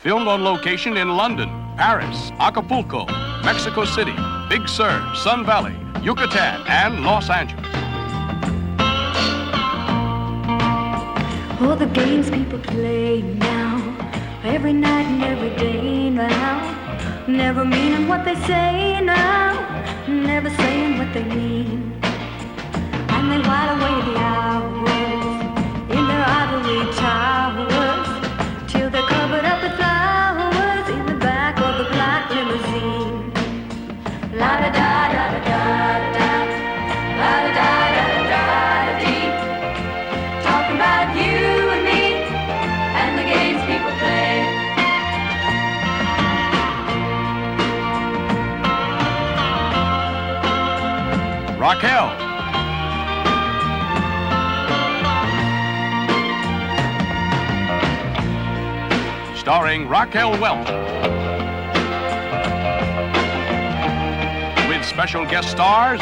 Filmed on location in London, Paris, Acapulco, Mexico City, Big Sur, Sun Valley, Yucatan, and Los Angeles. All the games people play now, every night and every day now, never meaning what they say now, never saying what they mean. And they while away the hours in their ivory towers, till they're covered up with flowers in the back of the black limousine. La da da da da da da, la da da da da da dee. Talking about you and me and the games people play. Raquel. Starring Raquel Welch. With special guest stars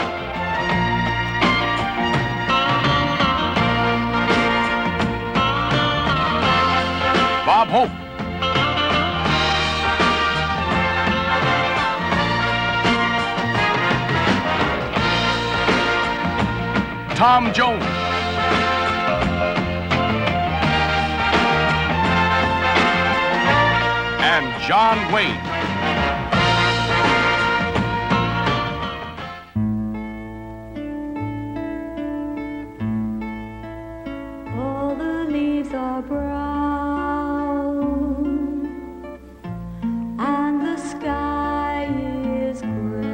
Bob Hope, Tom Jones, and John Wayne. All the leaves are brown and the sky is gray.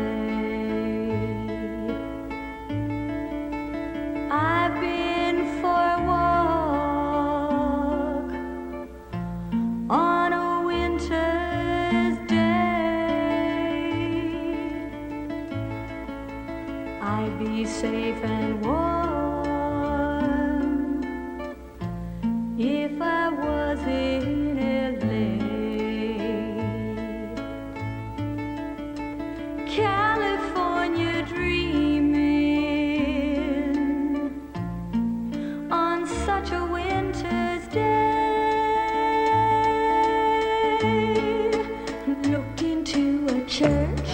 I've been for a walk on a winter's day. I'd be safe and warm if I was in LA. California dreaming on such a winter's day. Looked into a church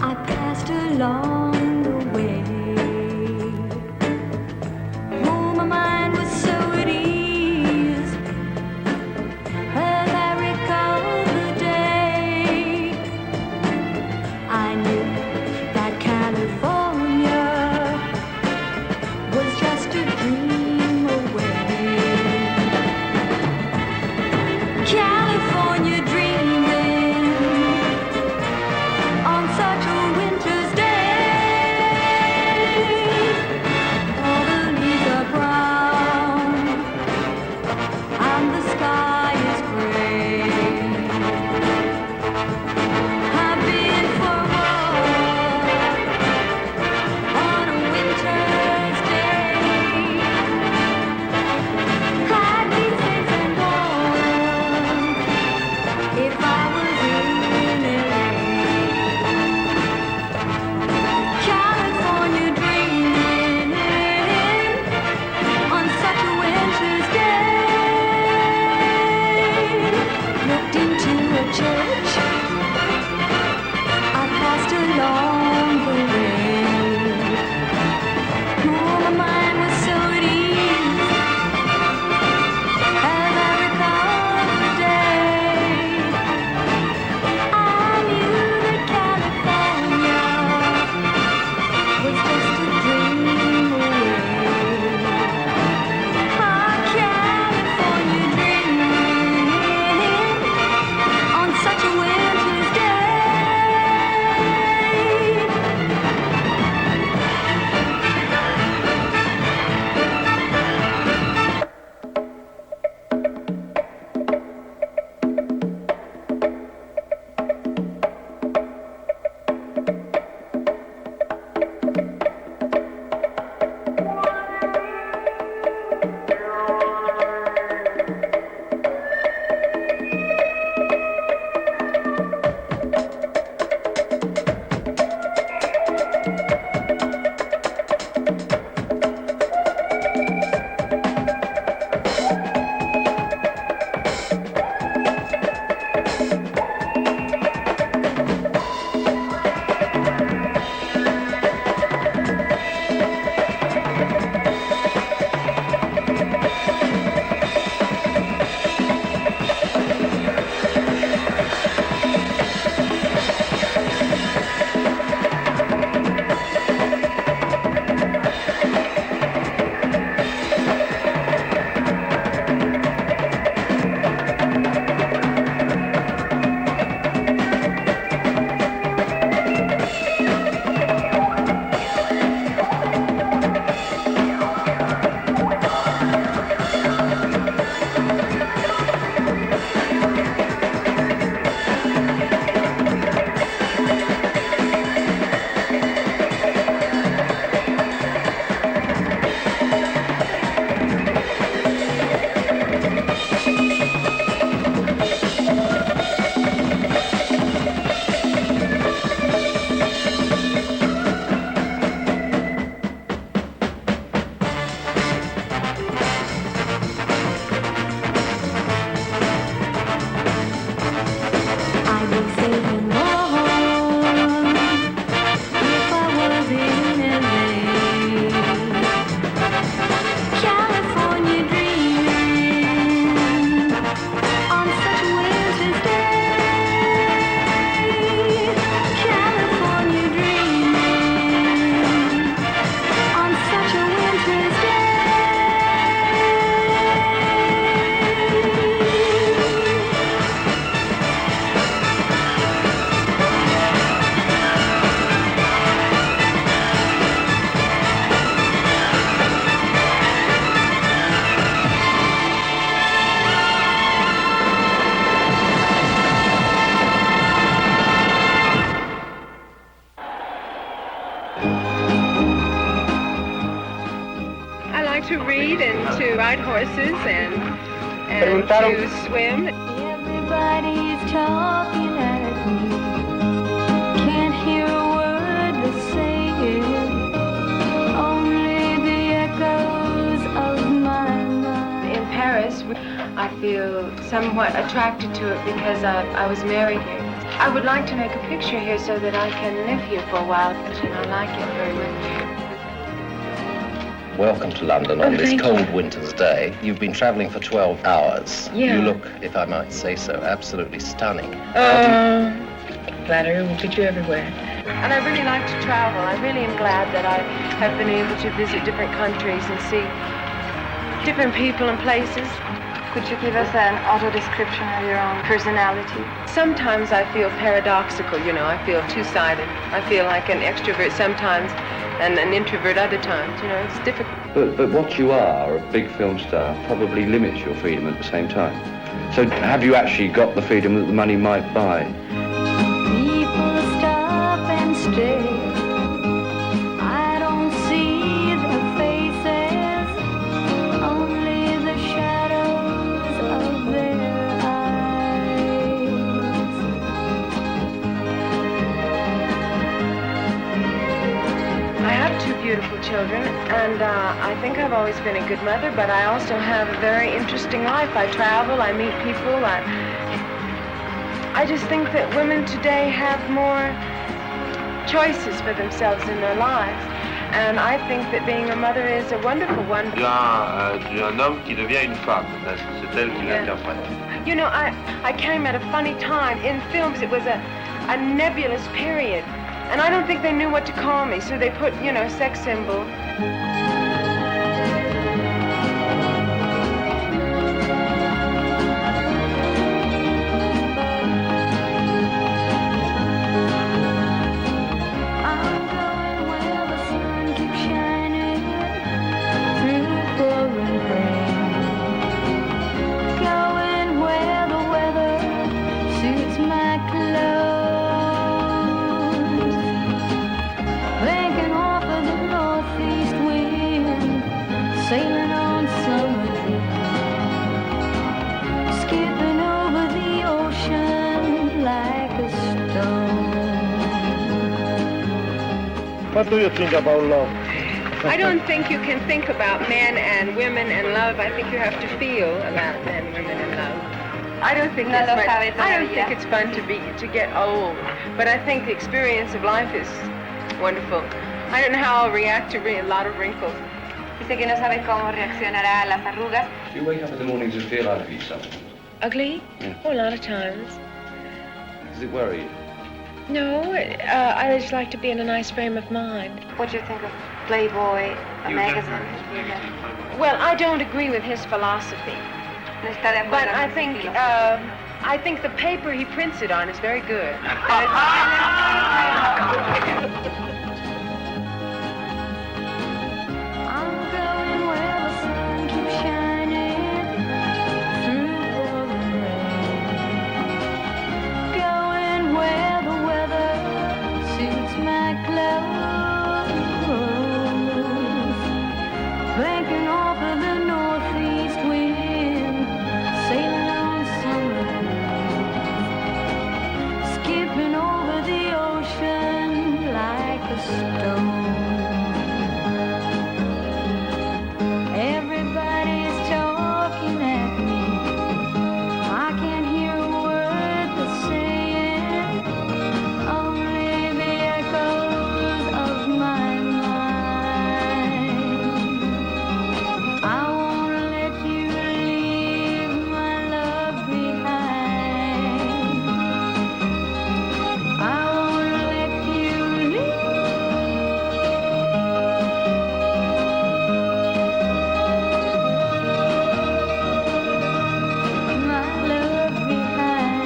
I passed along the way. Oh, my mind was so at ease as I recalled the day. I knew that California was just a dream away. California dreaming on such a winter's day. read and to ride horses and to swim. Everybody's talking at me. Can't hear a word they're saying. Only the echoes of my mind. In Paris, I feel somewhat attracted to it because I was married here. I would like to make a picture here so that I can live here for a while, and I like it very much. Welcome to London on this cold winter's day. You've been travelling for 12 hours. Yeah. You look, if I might say so, absolutely stunning. Flattery will get you everywhere. And I really like to travel. I really am glad that I have been able to visit different countries and see different people and places. Could you give us an auto description of your own personality? Sometimes I feel paradoxical, you know, I feel two-sided. I feel like an extrovert sometimes and an introvert other times, you know, it's difficult. But what you are, a big film star, probably limits your freedom at the same time. So have you actually got the freedom that the money might buy? People stop and stare. I don't see their faces, only the shadows of their eyes. I have two beautiful children, and I think I've always been a good mother, but I also have a very interesting life. I travel, I meet people, I just think that women today have more choices for themselves in their lives, and I think that being a mother is a wonderful one. Un homme qui devient une femme, c'est elle qui l'interprète. You know, I came at a funny time. In films, it was a nebulous period, and I don't think they knew what to call me, so they put, you know, sex symbol. Sailing on summer dreams, skipping over the ocean like a stone. What do you think about love? I don't think you can think about men and women and love. I think you have to feel about men, women, and love. I don't think that's much. I don't think it's fun to get old, but I think the experience of life is wonderful. I don't know how I'll react to a lot of wrinkles. Dice que no sabe cómo reaccionará a las arrugas. Do you wake up in the mornings and feel ugly sometimes? Ugly? Yeah. Oh, a lot of times. Does it worry you? No, I just like to be in a nice frame of mind. What do you think of Playboy, a magazine? Well, I don't agree with his philosophy, No está de acuerdo but con I think the paper he prints it on is very good. I'm going where the sun keeps shining through the rain. Going where the weather suits my clothes. Banking off of the northeast wind, sailing on summer breeze, skipping over the ocean like a stone. Everybody's talking at me. I can't hear a word they're saying, only the echoes of my mind. I won't let you leave my love behind. I won't let you leave. My love behind.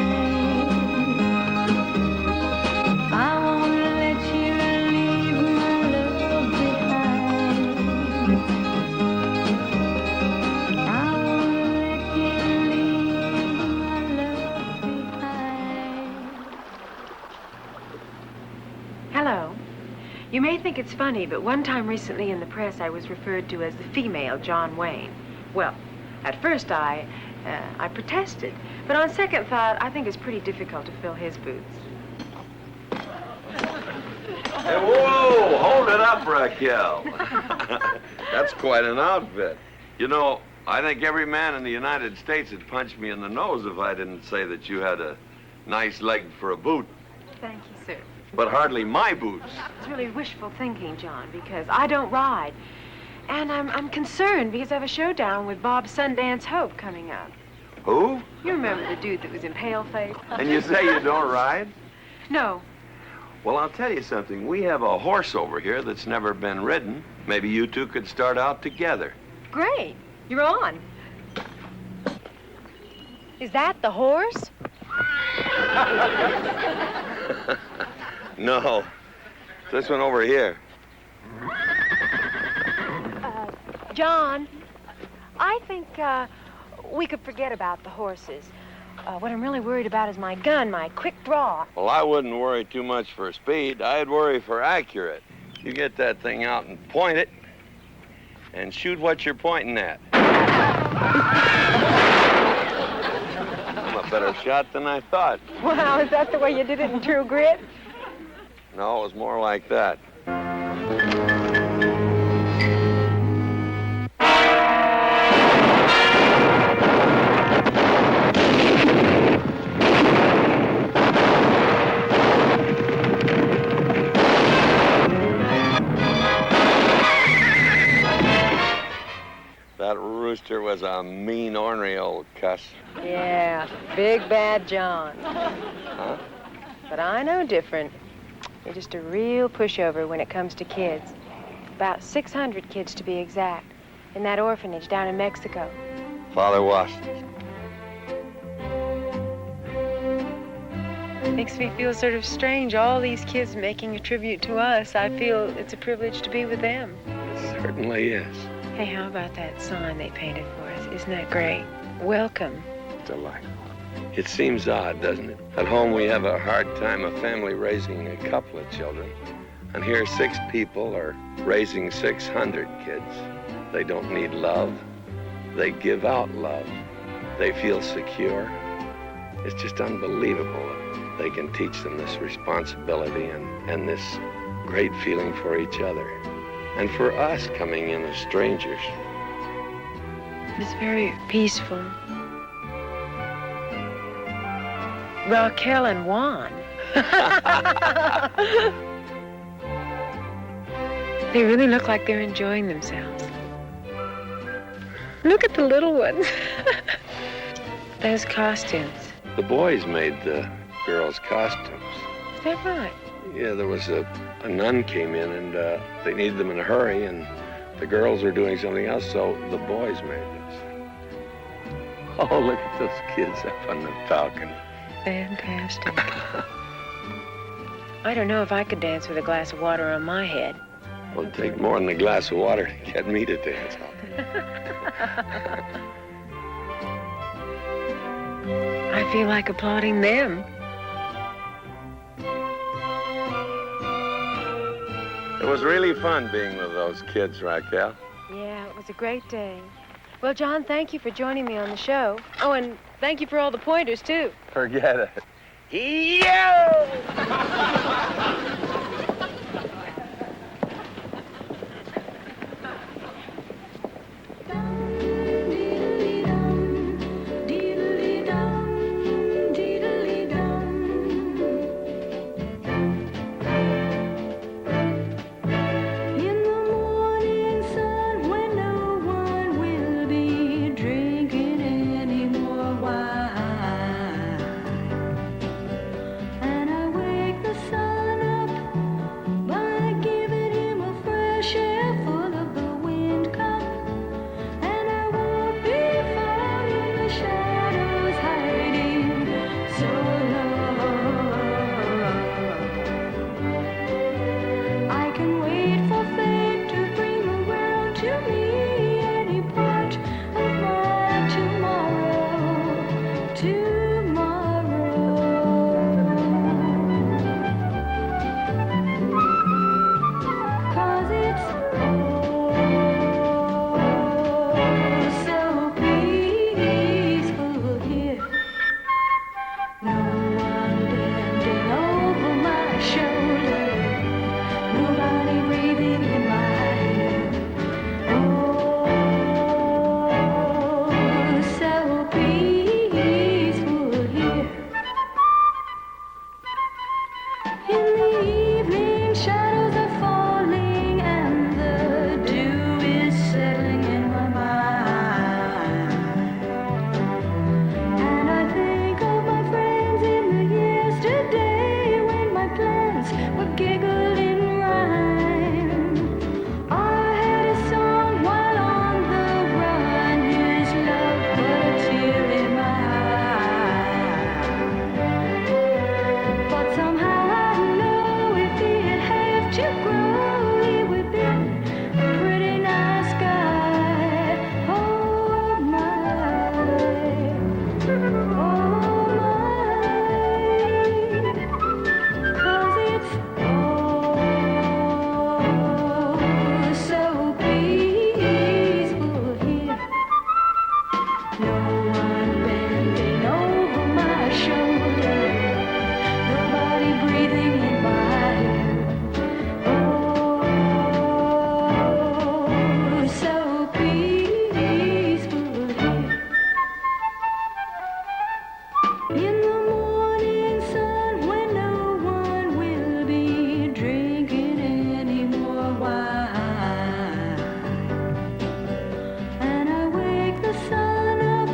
I won't let you leave my love behind. I won't let you leave my love behind. Hello. You may think it's funny, but one time recently in the press, I was referred to as the female John Wayne. Well, at first I protested, but on second thought, I think it's pretty difficult to fill his boots. Hey, whoa! Hold it up, Raquel. That's quite an outfit. You know, I think every man in the United States would punch me in the nose if I didn't say that you had a nice leg for a boot. Thank you, sir. But hardly my boots. It's really wishful thinking, John, because I don't ride. And I'm concerned because I have a showdown with Bob Sundance Hope coming up. Who? You remember the dude that was in Paleface? And you say you don't ride? No. Well, I'll tell you something. We have a horse over here that's never been ridden. Maybe you two could start out together. Great. You're on. Is that the horse? No. This one over here. John, I think we could forget about the horses. What I'm really worried about is my gun, my quick draw. Well, I wouldn't worry too much for speed. I'd worry for accurate. You get that thing out and point it, and shoot what you're pointing at. I'm a better shot than I thought. Wow, is that the way you did it in True Grit? No, it was more like that. That rooster was a mean, ornery old cuss. Yeah, big bad John. Huh? But I know different. You're just a real pushover when it comes to kids. About 600 kids, to be exact, in that orphanage down in Mexico. Father Washington. Makes me feel sort of strange, all these kids making a tribute to us. I feel it's a privilege to be with them. It certainly is. Hey, how about that sign they painted for us? Isn't that great? Welcome. Delightful. It seems odd, doesn't it? At home we have a hard time, a family raising a couple of children. And here 6 people are raising 600 kids. They don't need love. They give out love. They feel secure. It's just unbelievable that they can teach them this responsibility and this great feeling for each other. And for us coming in as strangers. It's very peaceful. Raquel and Juan. They really look like they're enjoying themselves. Look at the little ones. Those costumes. The boys made the girls' costumes. Is that right? Yeah, there was a nun came in and they needed them in a hurry and the girls were doing something else, so the boys made this. Oh, look at those kids up on the Talkin. Fantastic. I don't know if I could dance with a glass of water on my head. Well, it'd take more than a glass of water to get me to dance. I feel like applauding them. It was really fun being with those kids, Raquel. Yeah, it was a great day. Well, John, thank you for joining me on the show. Oh, and thank you for all the pointers, too. Forget it. Yo! And I wake the sun. giggled in rhyme. I had a song while on the run. His love put a tear in my eye. But somehow I know if he had have to grow, he would be a pretty nice guy. Oh my, oh my, 'cause it's so peaceful here. No one bending over my shoulder, nobody breathing in my ear. Oh, so peaceful here. In the morning sun, when no one will be drinking any more wine, and I wake the sun up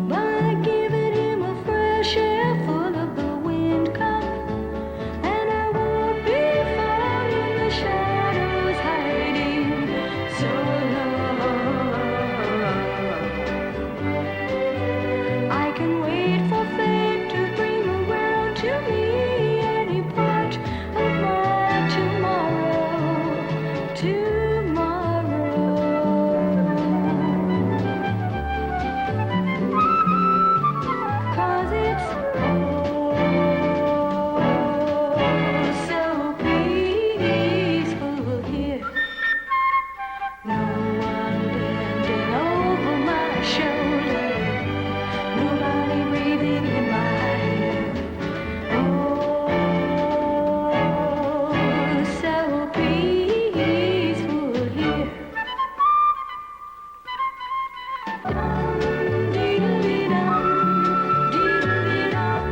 by giving him a fresh air full of the wind cup, and I won't be found in the shadows hiding so long. I can wait for fate to bring around to me any part of my tomorrow, tomorrow. 'Cause it's so peaceful here. No one bending over my shoulder, nobody breathing in my ear. Oh, so peaceful here. Dum diddly dum, diddly dum,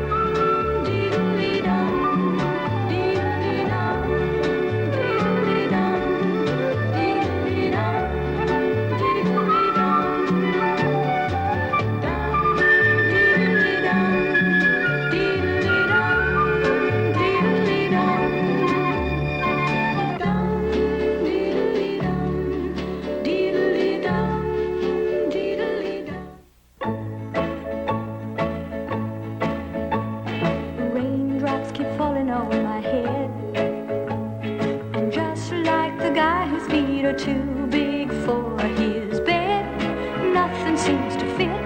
diddly dum, diddly dum, diddly dum, diddly dum, diddly dum. Raindrops keep falling on my head, and just like the guy whose feet are too big for his bed, nothing seems to fit.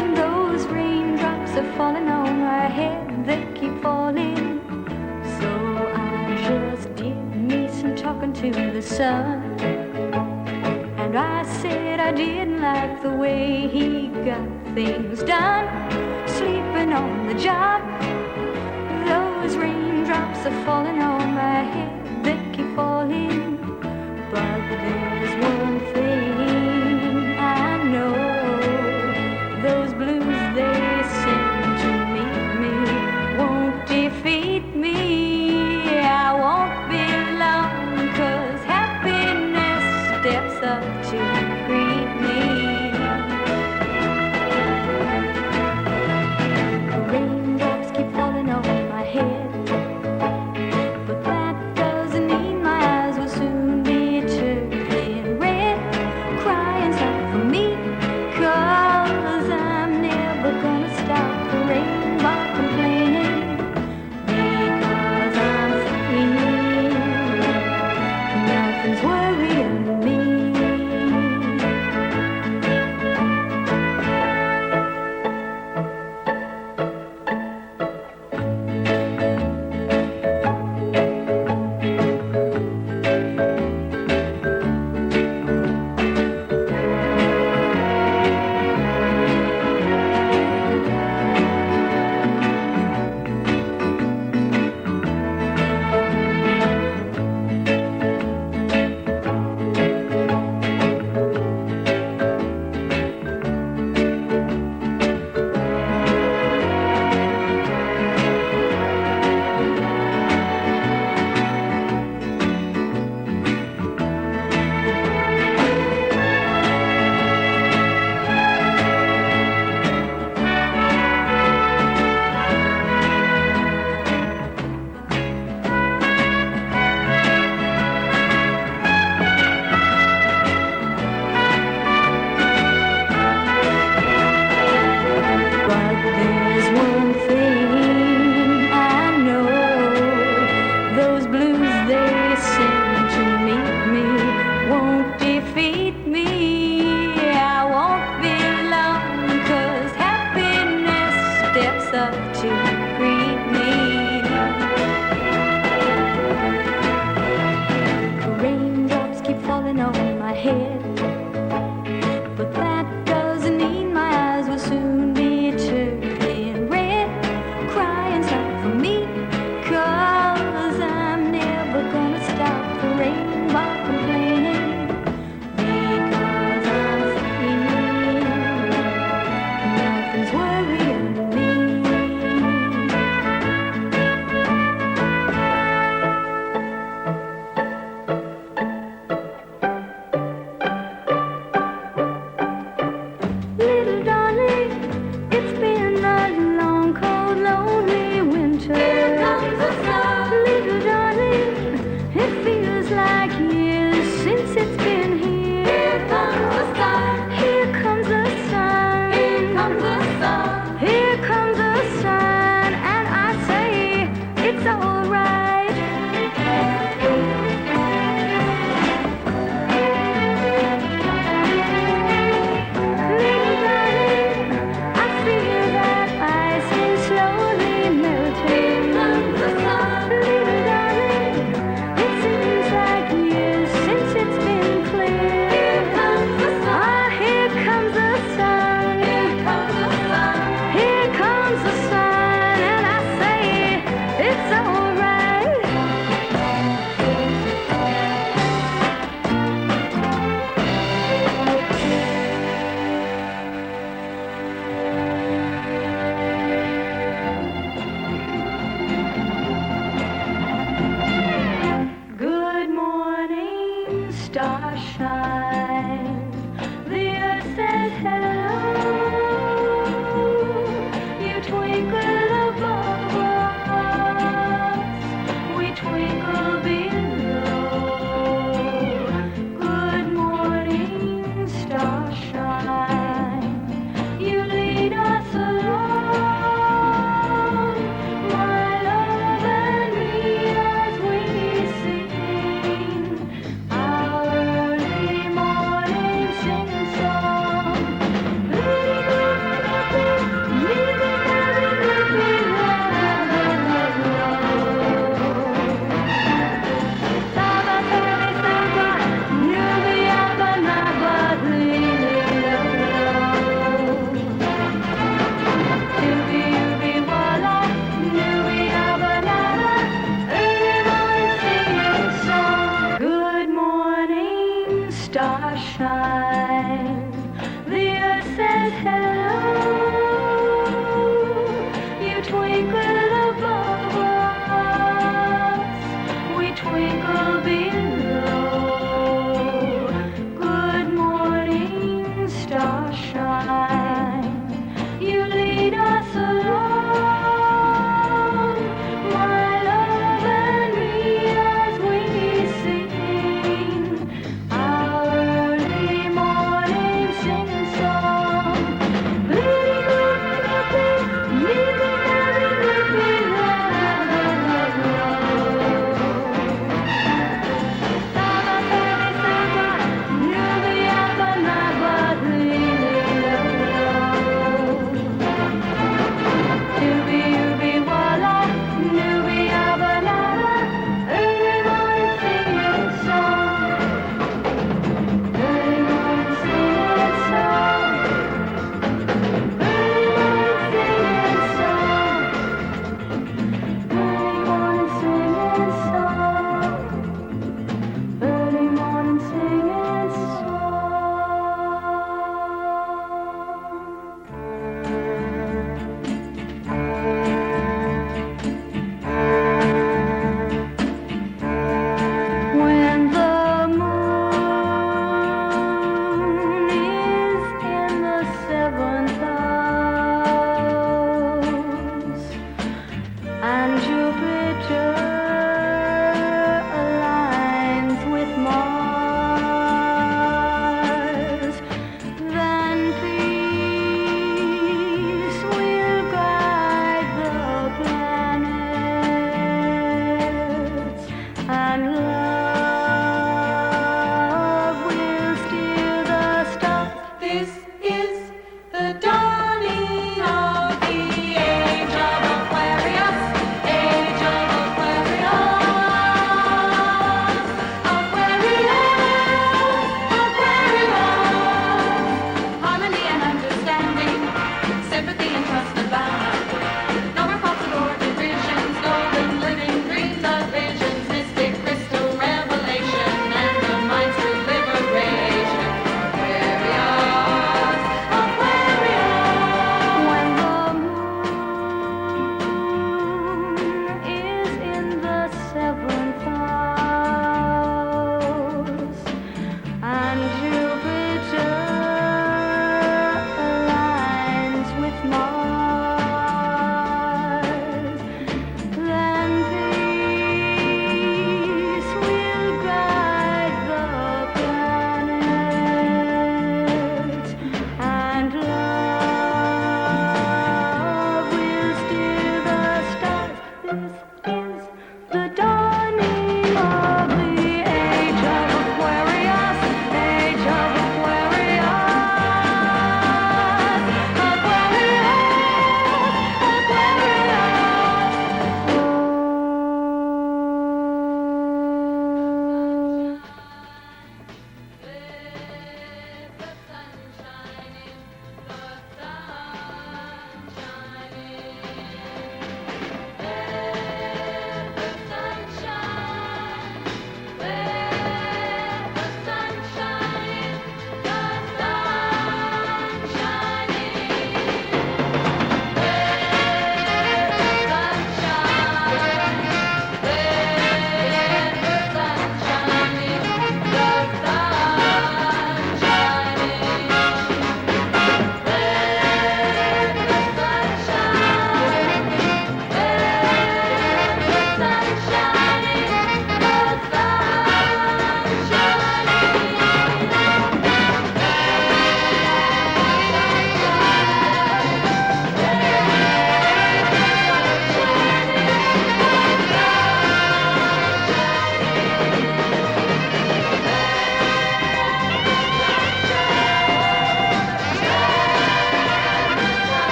And those raindrops are falling on my head, they keep falling. So I just did me some talking to the sun, and I said I didn't like the way he got things done, sleeping on the job. Those raindrops are falling on my head, they keep falling. But there's one thing I know, those blues they sing to meet me won't defeat me. I won't be long, 'cause happiness steps up to greet me. Raindrops keep falling on my head, but that doesn't mean my eyes will soon be turning red.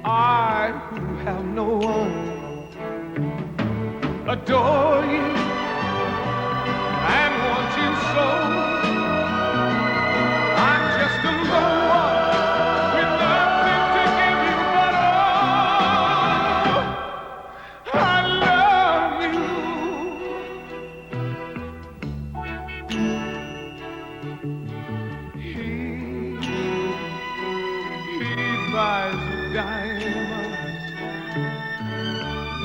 I who have no one adore you and want you so. I'm just a low one with nothing to give you but all. I love you. He buys you diamonds,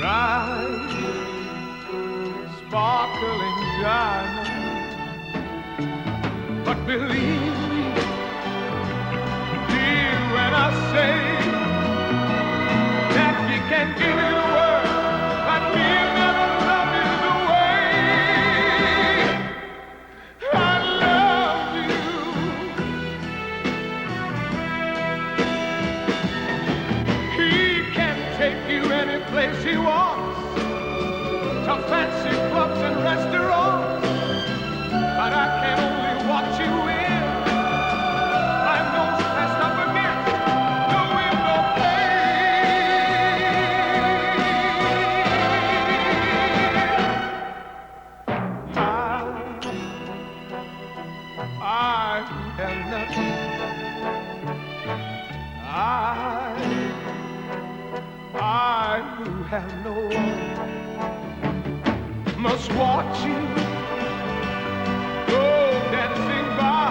bright, sparkling diamonds. But believe me, dear, when I say that he can give you the world, but he'll never love you the way I love you. He can take you any place he wants, to fancy clubs and restaurants, but I can only watch you in my nose pressed up against the window I have nothing. I who have no one must watch you go dancing by,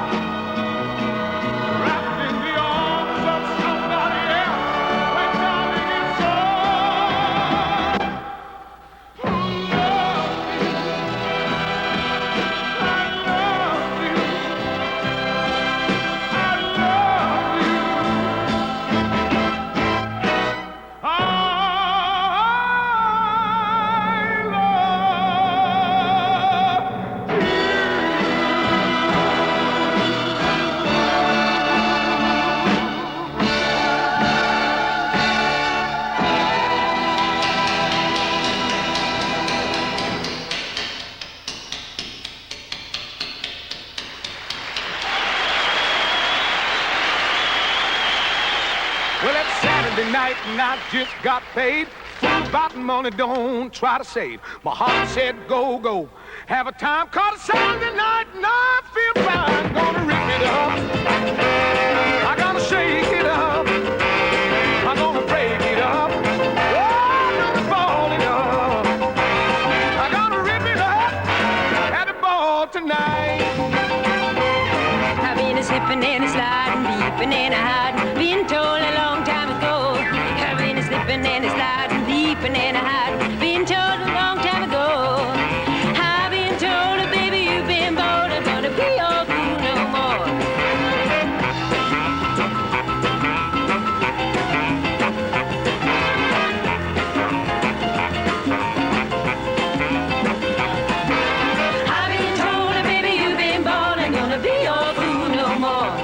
wrapped in the arms of somebody else, when darling it's all. Who loves you? I love you. I love you. I Well, it's Saturday night and I just got paid. Fool about money, don't try to save. My heart said go, go. Have a time called a Saturday night and I feel fine. Gonna rip it up. I'm gonna shake it up. I'm gonna break it up. Oh, I'm gonna ball it up. I'm gonna rip it up at the ball tonight. I've been a slipping and a sliding, leaping and a hiding, been told a long time ago. I've been a slipping and a sliding, leaping and a hiding, been told a long time ago. I've been told, baby, you've been bold, I'm gonna be your fool no more. I've been told, baby, you've been bold, I'm gonna be your fool no more.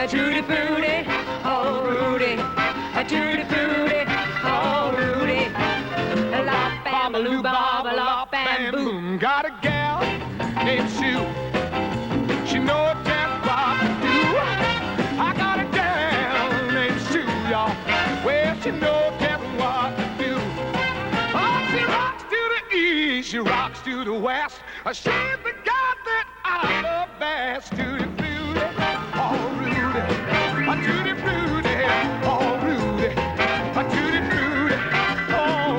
Tutti frutti, oh Rudy, a tutti frutti, oh Rudy, lop and baloo bob, lop and boom. Got a gal named Sue, she know just what to do. I got a gal named Sue, y'all, well she know just what to do. Oh, she rocks to the east, she rocks to the west. She's the god that I love best. Tutti frutti, oh Rudy, a tutti frutti, oh Rudy, a tutti frutti, oh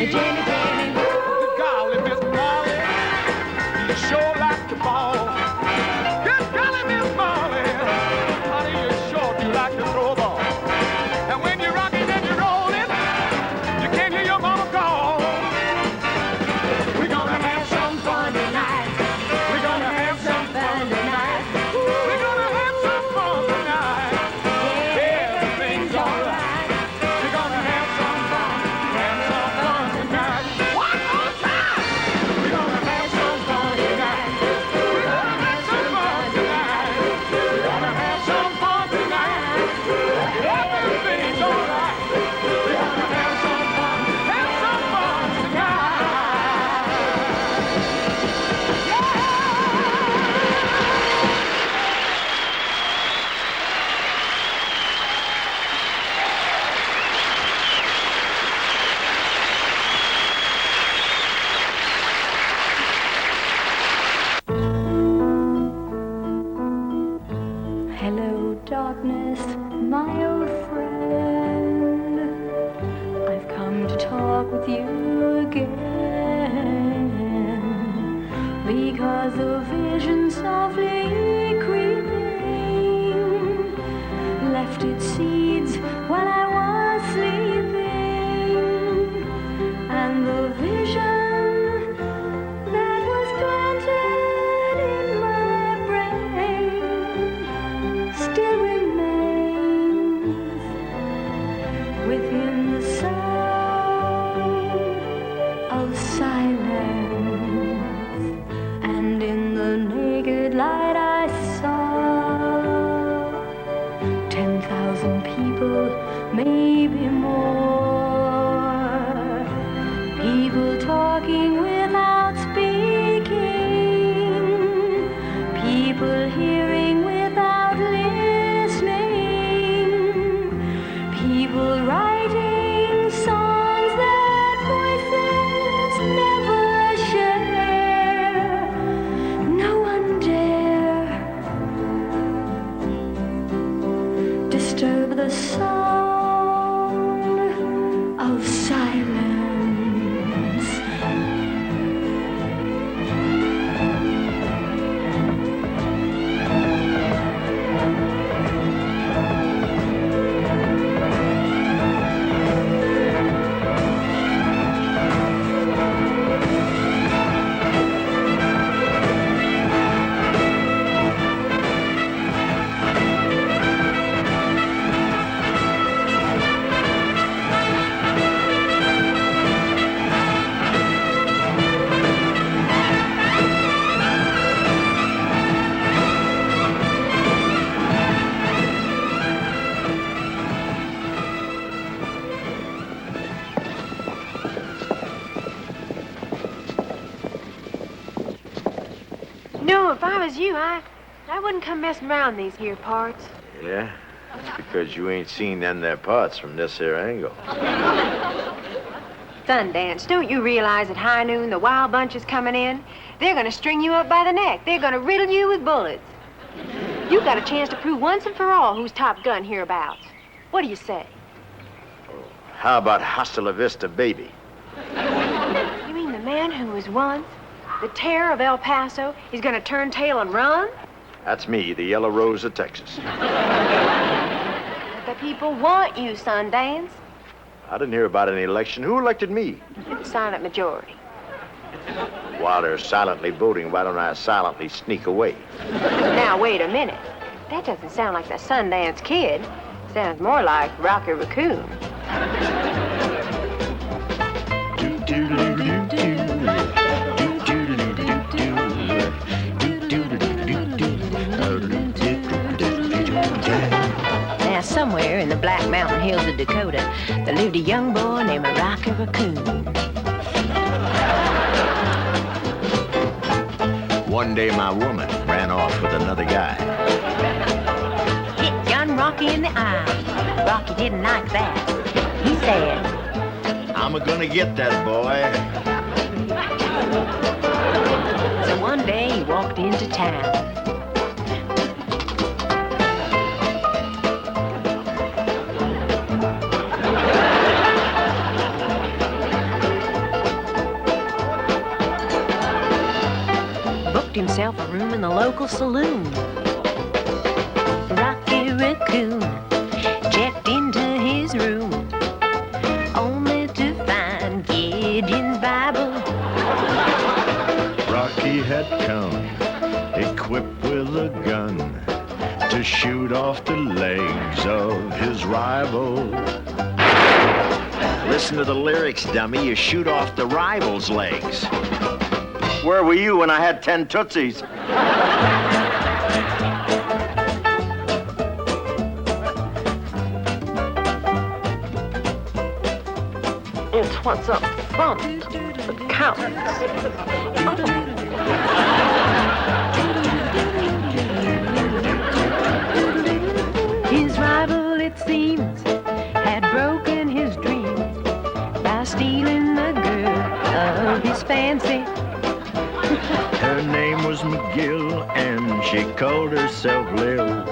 Jenny, Jenny. Good golly, Miss Molly, you sure like to ball. Good golly, Miss Molly, honey, you sure do like to throw a ball. And when you're rocking and you're rolling, you can't hear your mama call. We're gonna have some fun tonight. We're gonna have some fun tonight. We're gonna have some fun tonight. Everything's alright. We're gonna have some fun tonight. One more time. We're gonna have some fun tonight. We're gonna have some fun tonight. We're gonna have some fun tonight. Everything's alright. We're gonna have some fun tonight. Hello, darkness, my old friend. I've come to talk with you again because the vision softly creeping left its seeds while I was sleeping, and the vision that was planted in my brain still remains within the sound of silence, and in the naked light I saw 10,000 people, maybe more, people talking without speaking, people hearing without listening, people writing songs that voices never share. No one dare disturb the sound of silence. No, if I was you, I wouldn't come messing around these here parts. Yeah? That's because you ain't seen them there parts from this here angle. Sundance, don't you realize at high noon the wild bunch is coming in? They're gonna string you up by the neck. They're gonna riddle you with bullets. You've got a chance to prove once and for all who's top gun hereabouts. What do you say? How about Hasta La Vista, baby? You mean the man who was once the terror of El Paso is gonna turn tail and run? That's me, the Yellow Rose of Texas. But the people want you, Sundance. I didn't hear about any election. Who elected me? The silent majority. While they're silently voting, why don't I silently sneak away? Now, wait a minute. That doesn't sound like the Sundance Kid. Sounds more like Rocky Raccoon. Now, somewhere in the Black Mountain Hills of Dakota, there lived a young boy named Rocky Raccoon. One day, my woman ran off with another guy. Hit young Rocky in the eye. Rocky didn't like that. He said, I'm gonna get that boy. So one day he walked into town. himself a room in the local saloon. Rocky Raccoon checked into his room, only to find Gideon's Bible. Rocky had come, equipped with a gun, to shoot off the legs of his rival. Listen to the lyrics, dummy. You shoot off the rival's legs. Where were you when I had 10 Tootsies? It's what's up front that counts. His rival, it seems, had broken his dream by stealing the girl of his fancy. Her name was McGill, and she called herself Lil.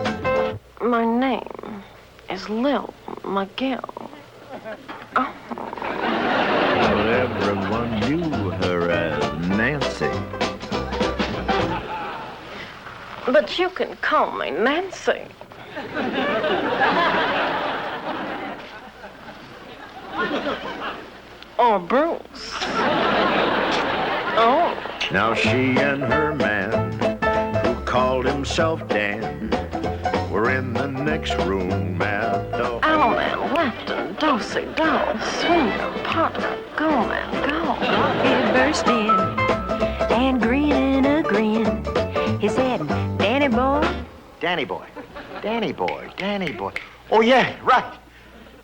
My name is Lil McGill. Oh. Well, everyone knew her as Nancy. But you can call me Nancy. Or Bruce. Oh. Now she and her man, who called himself Dan, were in the next room at the... Owlman, Lefton, Do-si-do, Swinging, Partner, go, man, go. He burst in and grinning a grin. He said, Danny boy. Danny boy. Danny boy. Danny boy. Oh, yeah, right.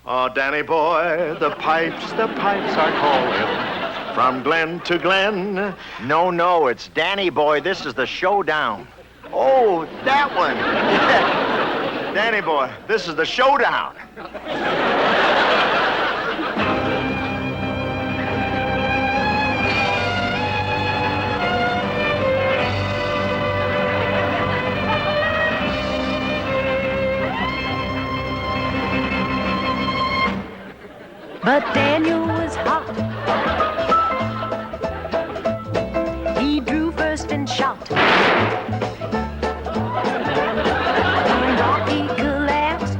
Oh, Danny boy, the pipes are calling. From glen to glen. No, it's Danny boy. This is the showdown. Oh, that one. Yeah. Danny boy, this is the showdown. But Daniel was hot. He drew first and shot. And Rocky collapsed.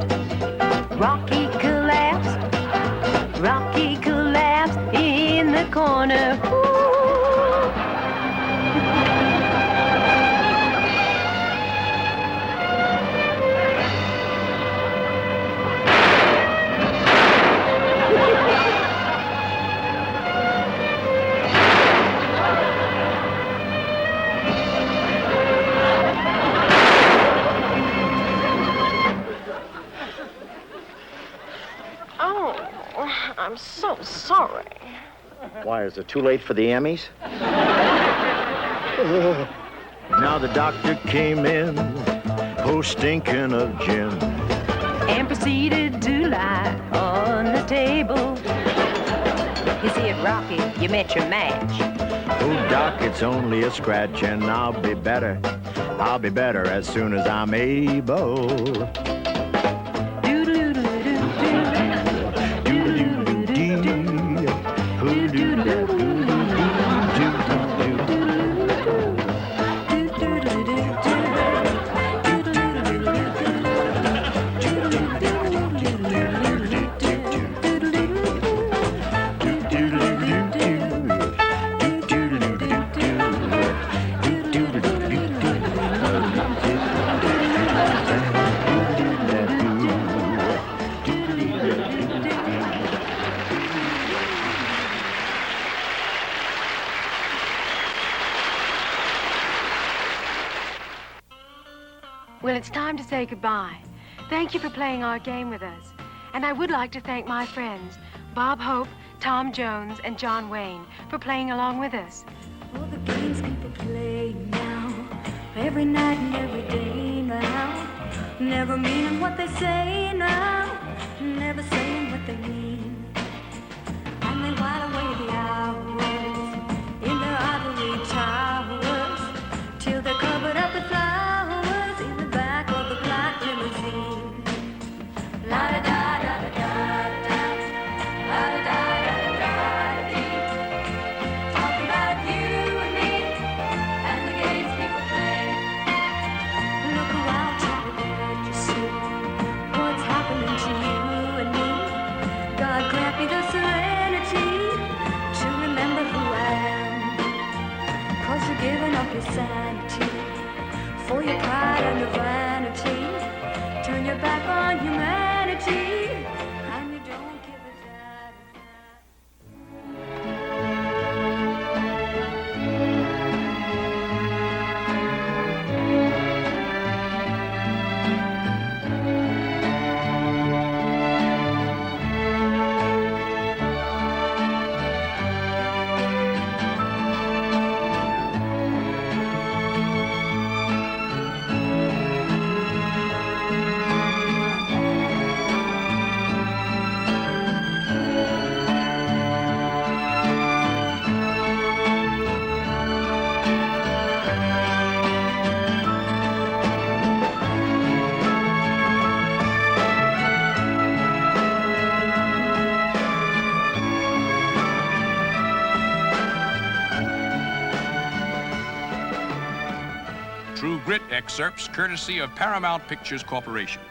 Rocky collapsed in the corner. I'm so sorry. Why, is it too late for the Emmys? Now the doctor came in, stinking of gin, and proceeded to lie on the table. He said, Rocky, you met your match. Oh, Doc, it's only a scratch, and I'll be better as soon as I'm able. Well, it's time to say goodbye. Thank you for playing our game with us. And I would like to thank my friends, Bob Hope, Tom Jones, and John Wayne, for playing along with us. All the games people play now, every night and every day now, never meaning what they say now, never saying what they mean. And they while away the hours in their ivory towers, till they're covered up with flowers in the back of the black limousine. La da da da da da da, la da da da da da. Talking about you and me and the games people play. True Grit excerpts courtesy of Paramount Pictures Corporation.